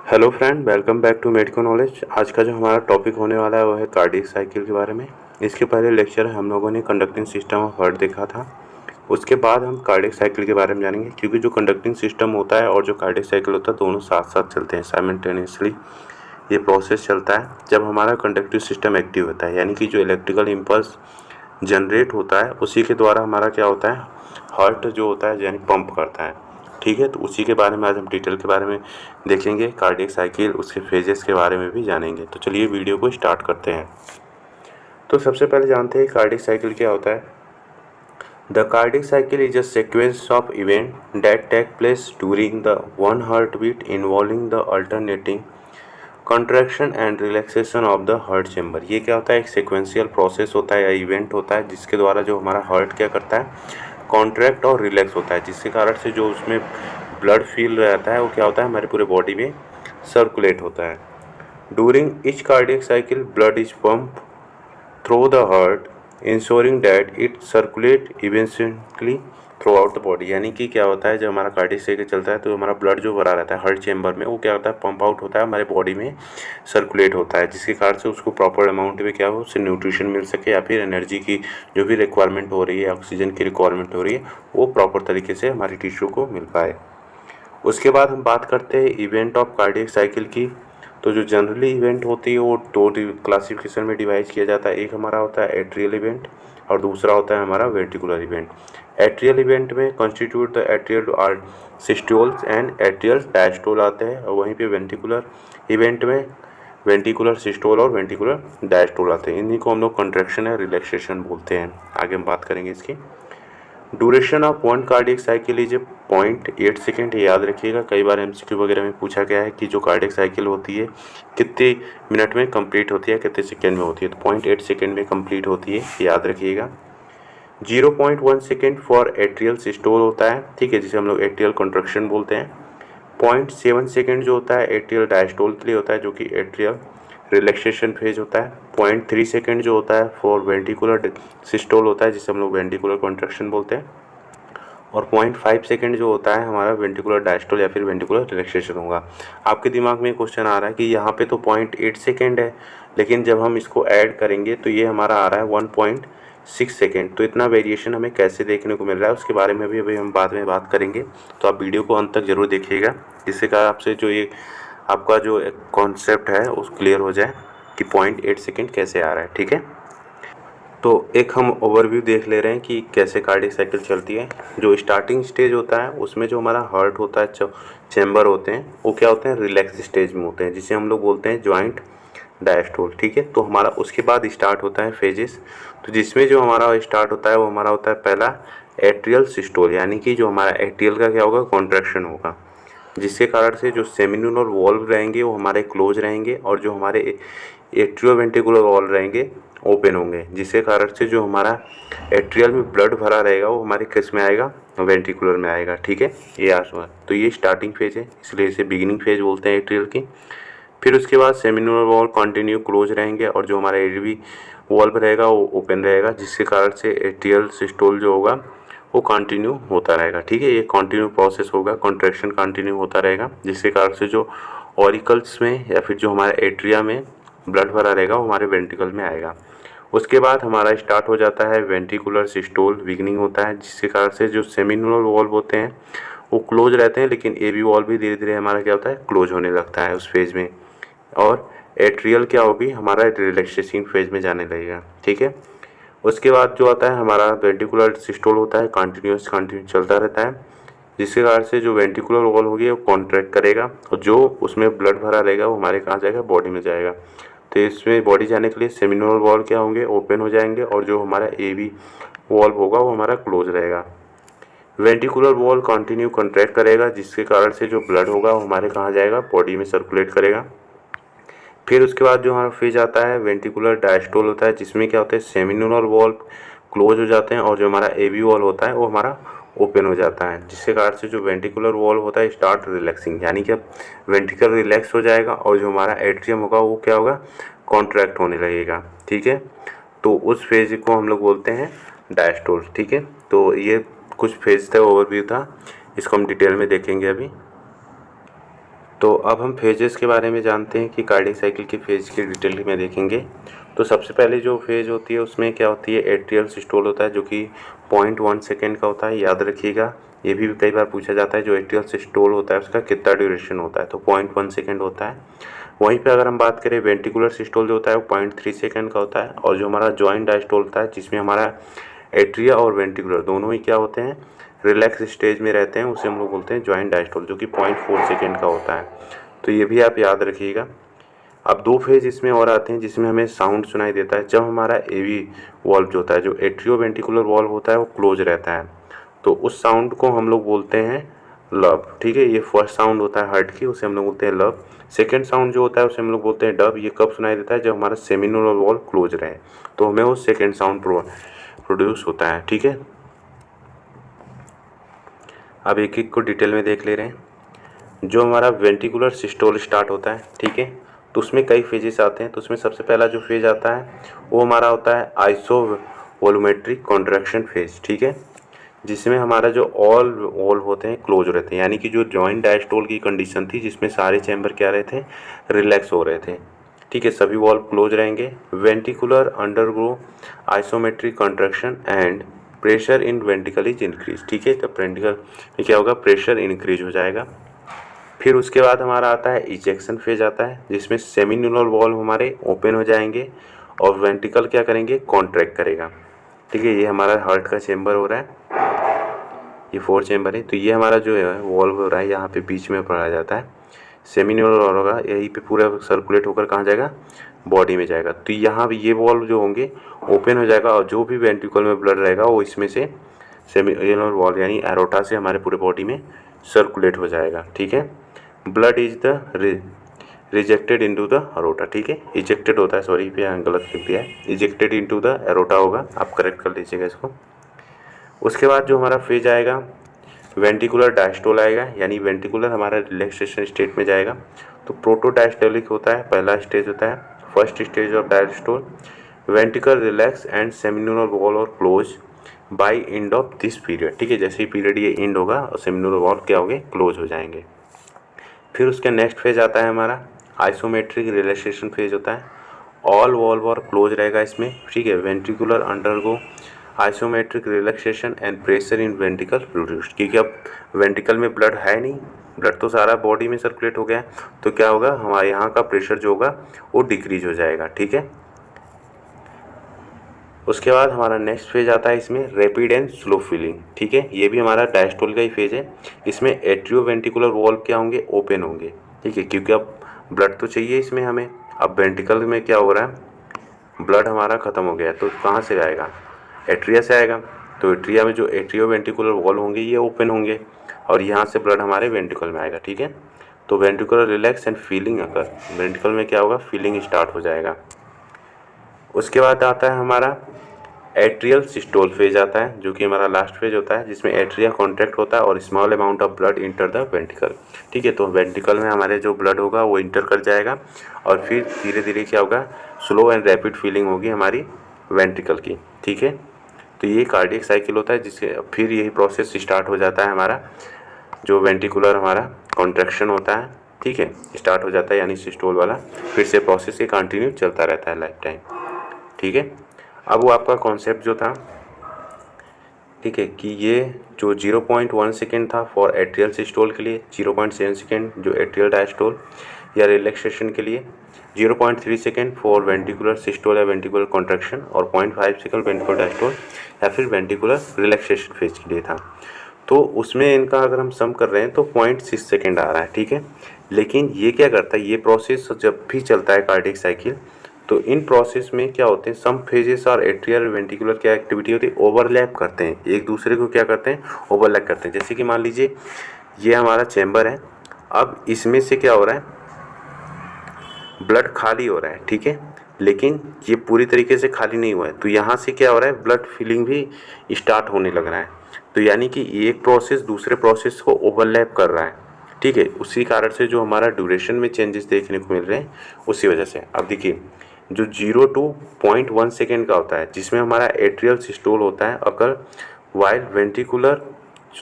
Hello friend, welcome back to medico knowledge. आज का जो हमारा टॉपिक होने वाला है वो है कार्डियक साइकिल के बारे में। इसके पहले लेक्चर हम लोगों ने कंडक्टिंग सिस्टम ऑफ हार्ट देखा था। उसके बाद हम कार्डियक साइकिल के बारे में जानेंगे, क्योंकि जो कंडक्टिंग सिस्टम होता है और जो कार्डियक साइकिल होता है दोनों साथ साथ चलते हैं, साइमल्टेनियसली ये प्रोसेस चलता है जब हमारा कंडक्टिव सिस्टम एक्टिव होता है, यानी कि जो इलेक्ट्रिकल इम्पल्स जनरेट होता है उसी के द्वारा हमारा क्या होता है, हार्ट जो होता है यानी पंप करता है। ठीक है, तो उसी के बारे में आज हम डिटेल के बारे में देखेंगे, कार्डियक साइकिल उसके फेजेस के बारे में भी जानेंगे। तो चलिए वीडियो को स्टार्ट करते हैं। तो सबसे पहले जानते हैं कार्डियक साइकिल क्या होता है। The cardiac cycle is a sequence of event that take place during the one heart beat involving the alternating contraction and relaxation of the heart chamber. ये क्या होता है, एक सिक्वेंशियल प्रोसेस होता है या इवेंट होता है जिसके द्वारा जो हमारा हार्ट क्या करता है, कॉन्ट्रैक्ट और रिलैक्स होता है, जिसके कारण से जो उसमें ब्लड फील रहता है वो क्या होता है, हमारे पूरे बॉडी में सर्कुलेट होता है। During each cardiac cycle blood is pump through the heart ensuring that it circulate eventually through out the body. यानी कि क्या होता है, जब हमारा कार्डियक साइकिल चलता है तो हमारा ब्लड जो भरा रहता है हार्ट चैम्बर में वो क्या होता है, पंप आउट होता है, हमारे बॉडी में सर्कुलेट होता है, जिसके कारण से उसको प्रॉपर अमाउंट में क्या हो, उससे न्यूट्रिशन मिल सके या फिर एनर्जी की जो भी रिक्वायरमेंट हो रही है, ऑक्सीजन की रिक्वायरमेंट हो रही है, वो प्रॉपर तरीके से हमारी टिश्यू को मिल पाए। उसके बाद हम बात करते हैं इवेंट ऑफ कार्डियक साइकिल की। तो जो जनरली इवेंट होती है वो दो क्लासिफिकेशन में डिवाइड किया जाता है। एक हमारा होता है एट्रियल इवेंट और दूसरा होता है हमारा वेंट्रिकुलर इवेंट। एट्रियल इवेंट में constitute the atrial are systoles and atrial diastole आते हैं, और वहीं पे वेंट्रिकुलर इवेंट में वेंट्रिकुलर सिस्टोल और वेंट्रिकुलर डायस्टोल आते हैं। इन्हीं को हम लोग कंट्रैक्शन या रिलैक्सेशन बोलते हैं। आगे हम बात करेंगे इसकी। Duration of one cardiac cycle is 0.8 second. याद रखिएगा, कई बार एमसीक्यू वगैरह में पूछा गया है कि जो कार्डियक साइकिल होती है कितने मिनट में कंप्लीट होती है, कितने सेकेंड में होती है। तो 0.8 सेकेंड में कंप्लीट होती है, याद रखिएगा। 0.1 सेकेंड फॉर एट्रियल सिस्टोल होता है, ठीक है, जिसे हम लोग एट्रियल कंट्रक्शन बोलते हैं। 0.7 सेकेंड जो होता है एट्रियल डायस्टोल के लिए होता है, जो कि एट्रियल रिलैक्सेशन फेज होता है। 0.3 सेकेंड जो होता है फॉर वेंट्रिकुलर सिस्टोल होता है, जिसे हम लोग वेंट्रिकुलर कॉन्ट्रैक्शन बोलते हैं। और 0.5 सेकेंड जो होता है हमारा वेंट्रिकुलर डायस्टोल या फिर वेंट्रिकुलर रिलैक्सेशन होगा। आपके दिमाग में क्वेश्चन आ रहा है कि यहाँ पे तो 0.8 सेकेंड है, लेकिन जब हम इसको ऐड करेंगे तो ये हमारा आ रहा है 1.6 सेकेंड। तो इतना वेरिएशन हमें कैसे देखने को मिल रहा है उसके बारे में भी अभी हम बाद में बात करेंगे। तो आप वीडियो को अंत तक ज़रूर देखिएगा, जिससे कि आपसे जो ये आपका जो कॉन्सेप्ट है उस क्लियर हो जाए कि 0.8 सेकेंड कैसे आ रहा है। ठीक है, तो एक हम ओवरव्यू देख ले रहे हैं कि कैसे कार्डियक साइकिल चलती है। जो स्टार्टिंग स्टेज होता है उसमें जो हमारा हार्ट होता है, जो चैम्बर होते हैं वो क्या होते हैं, रिलैक्स स्टेज में होते हैं, जिसे हम लोग बोलते हैं जॉइंट डायस्टोल। ठीक है, तो हमारा उसके बाद स्टार्ट होता है फेजेस। तो जिसमें जो हमारा स्टार्ट होता है वो हमारा होता है पहला एट्रियल सिस्टोल, यानी कि जो हमारा एट्रियल का क्या होगा, कॉन्ट्रैक्शन होगा, जिसके कारण से जो सेमिनुलर वॉल्व रहेंगे वो हमारे क्लोज रहेंगे और जो हमारे एट्रियोवेंट्रिकुलर वॉल्व रहेंगे ओपन होंगे, जिसके कारण से जो हमारा एट्रियल में ब्लड भरा रहेगा वो हमारे किस में आएगा, वेंट्रिकुलर में आएगा। ठीक है, ये आसपास तो ये स्टार्टिंग फेज है, इसलिए इसे बिगिनिंग फेज बोलते हैं एट्रियल की। फिर उसके बाद सेमिनुलर वॉल्व कंटिन्यू क्लोज रहेंगे और जो हमारा एडवी वॉल्व रहेगा वो ओपन रहेगा, जिसके कारण से एट्रियल सिस्टोल जो होगा वो कंटिन्यू होता रहेगा। ठीक है, ये कंटिन्यू प्रोसेस होगा, कॉन्ट्रैक्शन कंटिन्यू होता रहेगा, जिसके कारण से जो ऑरिकल्स में या फिर जो हमारे एट्रिया में ब्लड भरा रहेगा वो हमारे वेंट्रिकल में आएगा। उसके बाद हमारा स्टार्ट हो जाता है वेंट्रिकुलर सिस्टोल, बिगिनिंग होता है, जिसके कारण से जो सेमिनुलर वॉल्व होते हैं वो क्लोज रहते हैं, लेकिन एवी वॉल्व भी धीरे धीरे हमारा क्या होता है, क्लोज होने लगता है उस फेज में, और एट्रियल क्या होगी, हमारा रिलैक्सेशन फेज में जाने लगेगा। ठीक है, उसके बाद जो आता है हमारा वेंट्रिकुलर सिस्टोल होता है, कंटिन्यू चलता रहता है, जिसके कारण से जो वेंट्रिकुलर वॉल होगी वो कॉन्ट्रैक्ट करेगा और जो उसमें ब्लड भरा रहेगा वो हमारे कहाँ जाएगा, बॉडी में जाएगा। तो इसमें बॉडी जाने के लिए सेमिनुलर वॉल क्या होंगे, ओपन हो जाएंगे, और जो हमारा एवी वॉल्व होगा वो हमारा क्लोज रहेगा। वेंट्रिकुलर वॉल कंटिन्यू कॉन्ट्रैक्ट करेगा, जिसके कारण से जो ब्लड होगा वो हमारे कहाँ जाएगा, बॉडी में सर्कुलेट करेगा। फिर उसके बाद जो हमारा फेज आता है वेंट्रिकुलर डायस्टोल होता है, जिसमें क्या होता है, सेमिनुलर वॉल क्लोज हो जाते हैं और जो हमारा एवी वॉल होता है वो हमारा ओपन हो जाता है, जिसके कारण से जो वेंट्रिकुलर वॉल होता है स्टार्ट रिलैक्सिंग, यानी कि अब वेंट्रिकल रिलैक्स हो जाएगा और जो हमारा एट्रियम होगा वो क्या होगा, कॉन्ट्रैक्ट होने लगेगा। ठीक है, तो उस फेज को हम लोग बोलते हैं डायस्टोल। ठीक है, तो ये कुछ फेज था, ओवरव्यू था, इसको हम डिटेल में देखेंगे अभी। तो अब हम फेजेस के बारे में जानते हैं कि कार्डियक साइकिल के फेज की डिटेल में देखेंगे। तो सबसे पहले जो फेज होती है उसमें क्या होती है, एट्रियल सिस्टोल होता है जो कि 0.1 सेकेंड का होता है। याद रखिएगा, ये भी कई बार पूछा जाता है जो एट्रियल सिस्टोल होता है उसका कितना ड्यूरेशन होता है, तो 0.1 सेकेंड होता है। वहीं पे अगर हम बात करें वेंटिकुलर सिस्टोल जो होता है वो 0.3 सेकेंड का होता है। और जो हमारा जॉइंट डायस्टोल होता है जिसमें हमारा एट्रिया और वेंटिकुलर दोनों ही क्या होते हैं, रिलैक्स स्टेज में रहते हैं, उसे हम लोग बोलते हैं जॉइंट डायस्टोल, जो कि 0.4 सेकेंड का होता है। तो ये भी आप याद रखिएगा। अब दो फेज इसमें और आते हैं जिसमें हमें साउंड सुनाई देता है जब हमारा एवी वॉल्व जो होता है, जो एट्रियो वेंटिकुलर वॉल्व होता है वो क्लोज रहता है, तो उस साउंड को हम लोग बोलते हैं लब। ठीक है, ये फर्स्ट साउंड होता है हार्ट की, उसे हम लोग बोलते हैं लब। सेकेंड साउंड जो होता है उसे हम लोग बोलते हैं डब। ये कब सुनाई देता है, जब हमारा सेमिनोलर वॉल्व क्लोज रहे, तो हमें वो सेकेंड साउंड प्रोड्यूस होता है। ठीक है, अब एक एक को डिटेल में देख ले रहे हैं। जो हमारा वेंटिकुलर सिस्टोल स्टार्ट होता है, ठीक है, तो उसमें कई फेजेस आते हैं। तो उसमें सबसे पहला जो फेज आता है वो हमारा होता है आइसो वॉल्यूमेट्रिक कॉन्ट्रैक्शन फेज। ठीक है, जिसमें हमारा जो ऑल वॉल्व होते हैं क्लोज रहते हैं, यानी कि जो जॉइंट डायस्टोल की कंडीशन थी जिसमें सारे चैम्बर क्या रहे थे, रिलैक्स हो रहे थे। ठीक है, सभी वॉल्व क्लोज रहेंगे। Ventricular undergo isometric contraction and pressure in वेंटिकल is increase. ठीक है, तो वेंटिकल में क्या होगा, प्रेशर इंक्रीज हो जाएगा। फिर उसके बाद हमारा आता है इजेक्शन फेज आता है, जिसमें सेमिन्यूलर वॉल्व हमारे ओपन हो जाएंगे और वेंटिकल क्या करेंगे, कॉन्ट्रैक्ट करेगा। ठीक है, ये हमारा हार्ट का चेम्बर हो रहा है, ये 4 चेम्बर है। तो ये हमारा जो है वॉल्व हो रहा है, यहाँ पे बीच में पढ़ा जाता है सेमिन्यूलर वॉल्व होगा, यहीं पे पूरा सर्कुलेट होकर कहाँ जाएगा, बॉडी में जाएगा। तो यहाँ भी ये वॉल्व जो होंगे ओपन हो जाएगा और जो भी वेंट्रिकल में ब्लड रहेगा वो इसमें से सेमिन्यूलर वॉल्व यानी एरोटा से हमारे पूरे बॉडी में सर्कुलेट हो जाएगा। ठीक है, blood is the rejected into the aorta. ठीक है, इजेक्टेड होता है, सॉरी पे गलत लिख दिया है, इजेक्टेड इनटू द एरोटा होगा, आप करेक्ट कर लीजिएगा इसको। उसके बाद जो हमारा फेज आएगा वेंटिकुलर डायस्टोल आएगा, यानी वेंटिकुलर हमारा रिलैक्सेशन स्टेट में जाएगा। तो प्रोटो डायस्टोलिक होता है, पहला स्टेज होता है, first stage of diastole. Ventricle relax and semilunar valve और close by end of this period. ठीक है, जैसे ही पीरियड ये एंड होगा और सेमिन्यूलर वॉल क्या होंगे, क्लोज हो जाएंगे। फिर उसका नेक्स्ट फेज आता है हमारा आइसोमेट्रिक रिलैक्सेशन फेज होता है, ऑल वॉल्व और क्लोज रहेगा इसमें। ठीक है, ventricular undergo isometric relaxation and pressure in वेंटिकल produced, क्योंकि अब वेंटिकल में ब्लड है नहीं, ब्लड तो सारा बॉडी में सर्कुलेट हो गया है, तो क्या होगा, हमारे यहाँ का प्रेशर जो होगा वो डिक्रीज हो जाएगा। ठीक है, उसके बाद हमारा नेक्स्ट फेज आता है इसमें रैपिड एंड स्लो फिलिंग। ठीक है, ये भी हमारा डायस्टोल का ही फेज है। इसमें एट्रियो वेंटिकुलर वॉल्व क्या होंगे, ओपन होंगे। ठीक है, क्योंकि अब ब्लड तो चाहिए इसमें हमें, अब वेंटिकल में क्या हो रहा है, ब्लड हमारा ख़त्म हो गया है, तो कहाँ से आएगा, एट्रिया से आएगा। तो एट्रिया में जो एट्रियो वेंटिकुलर वॉल्व होंगे ये ओपन होंगे और यहाँ से ब्लड हमारे वेंट्रिकल में आएगा। ठीक है, तो वेंट्रिकुलर रिलैक्स एंड फीलिंग अगर वेंट्रिकल में क्या होगा, फीलिंग स्टार्ट हो जाएगा। उसके बाद आता है हमारा एट्रियल सिस्टोल फेज आता है, जो कि हमारा लास्ट फेज होता है, जिसमें एट्रिया कॉन्ट्रैक्ट होता है और small amount of blood enter the ventricle. ठीक है, तो वेंट्रिकल में हमारे जो ब्लड होगा वो इंटर कर जाएगा और फिर धीरे धीरे क्या होगा, स्लो एंड रैपिड फीलिंग होगी हमारी वेंट्रिकल की। ठीक है, तो ये कार्डियक साइकिल होता है, जिससे फिर यही प्रोसेस स्टार्ट हो जाता है हमारा, जो वेंट्रिकुलर हमारा कॉन्ट्रैक्शन होता है, ठीक है, स्टार्ट हो जाता है, यानी सिस्टोल वाला फिर से प्रोसेस ये कंटिन्यू चलता रहता है लाइफ टाइम। ठीक है, अब वो आपका कॉन्सेप्ट जो था, ठीक है, कि ये जो 0.1 सेकेंड था फॉर एट्रियल सिस्टोल के लिए, 0.7 सेकेंड जो एट्रियल डायस्टोल या रिलैक्सेशन के लिए, 0.3 सेकेंड फॉर वेंटिकुलर सिस्टोल या वेंटिकुलर कॉन्ट्रैक्शन और 0.5 सेकेंड वेंटिकुलर डायस्टोल या फिर वेंटिकुलर रिलैक्सेशन फेज के लिए था। तो उसमें इनका अगर हम सम कर रहे हैं तो 0.6 सेकेंड आ रहा है। ठीक है, लेकिन ये क्या करता है, ये प्रोसेस जब भी चलता है कार्डियक साइकिल, तो इन प्रोसेस में क्या होते हैं, सम फेजेस और एट्रियल वेंटिकुलर क्या एक्टिविटी होती है, ओवरलैप करते हैं, एक दूसरे को क्या करते हैं, ओवरलैप करते हैं। जैसे कि मान लीजिए ये हमारा चैम्बर है, अब इसमें से क्या हो रहा है, ब्लड खाली हो रहा है। ठीक है, लेकिन ये पूरी तरीके से खाली नहीं हुआ है, तो यहाँ से क्या हो रहा है, ब्लड फिलिंग भी स्टार्ट होने लग रहा है। तो यानी कि एक प्रोसेस दूसरे प्रोसेस को ओवरलैप कर रहा है। ठीक है, उसी कारण से जो हमारा ड्यूरेशन में चेंजेस देखने को मिल रहे हैं उसी वजह से। अब देखिए, जो 0 to 0.1 सेकेंड का होता है, जिसमें हमारा एट्रियल सिस्टोल होता है अगर वाइल वेंट्रिकुलर,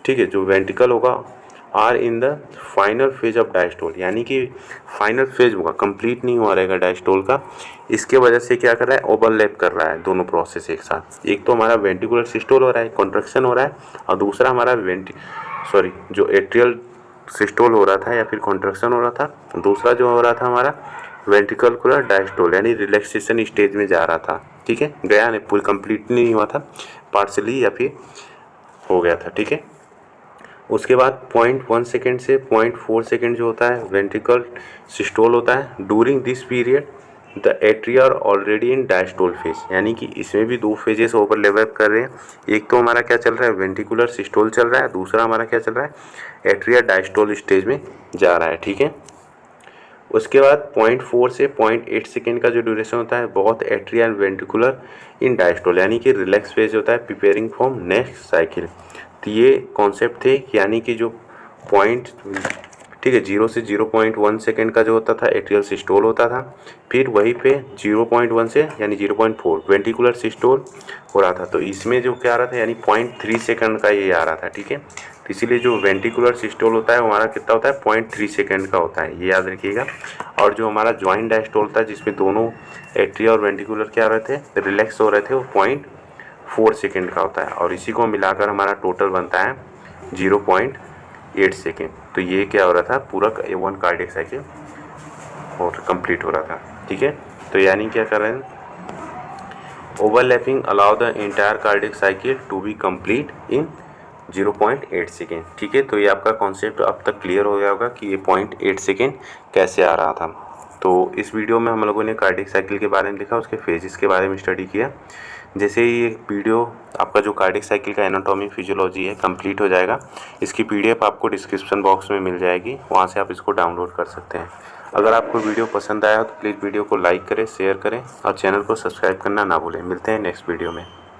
ठीक है, जो वेंट्रिकल होगा are in the final phase of diastole, यानी कि फाइनल फेज होगा, कंप्लीट नहीं हुआ रहेगा डायस्टोल का। इसके वजह से क्या कर रहा है, ओवरलैप कर रहा है दोनों प्रोसेस एक साथ। एक तो हमारा वेंट्रिकुलर सिस्टोल हो रहा है, कॉन्ट्रैक्शन हो रहा है, और दूसरा हमारा जो एट्रियल सिस्टोल हो रहा था या फिर कॉन्ट्रैक्शन हो रहा था, दूसरा जो हो रहा था हमारा वेंट्रिकुलर डायस्टोल, यानी रिलैक्सेशन स्टेज में जा रहा था। ठीक है, गया नहीं, पूरी कंप्लीट नहीं हुआ था, पार्शली या फिर हो गया था। ठीक है, उसके बाद 0.1 सेकेंड से 0.4 सेकेंड जो होता है वेंट्रिकल सिस्टोल होता है। During this period the atria are already in diastole phase, यानी कि इसमें भी दो फेजेस ओवरलैप कर रहे हैं। एक तो हमारा क्या चल रहा है, वेंट्रिकुलर सिस्टोल चल रहा है, दूसरा हमारा क्या चल रहा है, एट्रिया डायस्टोल स्टेज में जा रहा है। ठीक है, उसके बाद 0.4 से 0.8 सेकेंड का जो ड्यूरेशन होता है बहुत atria and ventricular in diastole, यानी कि रिलैक्स फेज होता है, प्रिपेयरिंग फॉर नेक्स्ट साइकिल। तो ये कॉन्सेप्ट थे, यानी कि जो पॉइंट, ठीक है, 0 से 0.1 सेकेंड का जो होता था एट्रियल सिस्टोल होता था, फिर वहीं पे 0.1 से यानी 0.4 वेंट्रिकुलर सिस्टोल हो रहा था। तो इसमें जो क्या आ रहा था, यानी 0.3 सेकेंड का ये आ रहा था। ठीक है, तो इसीलिए जो वेंट्रिकुलर सिस्टोल होता है हमारा कितना होता है, 0.3 सेकेंड का होता है, ये याद रखिएगा। और जो हमारा ज्वाइंट डायस्टोल था जिसमें दोनों एट्रिया और वेंट्रिकुलर क्या रहे थे, रिलैक्स हो रहे थे, वो 0.4 सेकेंड का होता है। और इसी को मिलाकर हमारा टोटल बनता है 0.8 सेकेंड। तो ये क्या हो रहा था, पूरा 1 कार्डियक साइकिल और कंप्लीट हो रहा था। ठीक है, तो यानी क्या कर रहे हैं, overlapping allow the entire cardiac cycle to be complete in 0.8 second. ठीक है, तो ये आपका कॉन्सेप्ट अब तक क्लियर हो गया होगा कि ये 0.8 सेकेंड कैसे आ रहा था। तो इस वीडियो में हम लोगों ने कार्डियक साइकिल के बारे में लिखा, उसके फेजेस के बारे में स्टडी किया। जैसे ही ये वीडियो आपका जो कार्डियक साइकिल का एनाटॉमी फिजियोलॉजी है कंप्लीट हो जाएगा, इसकी PDF आपको डिस्क्रिप्शन बॉक्स में मिल जाएगी, वहाँ से आप इसको डाउनलोड कर सकते हैं। अगर आपको वीडियो पसंद आया हो तो प्लीज़ वीडियो को लाइक करें, शेयर करें और चैनल को सब्सक्राइब करना ना भूलें। मिलते हैं नेक्स्ट वीडियो में।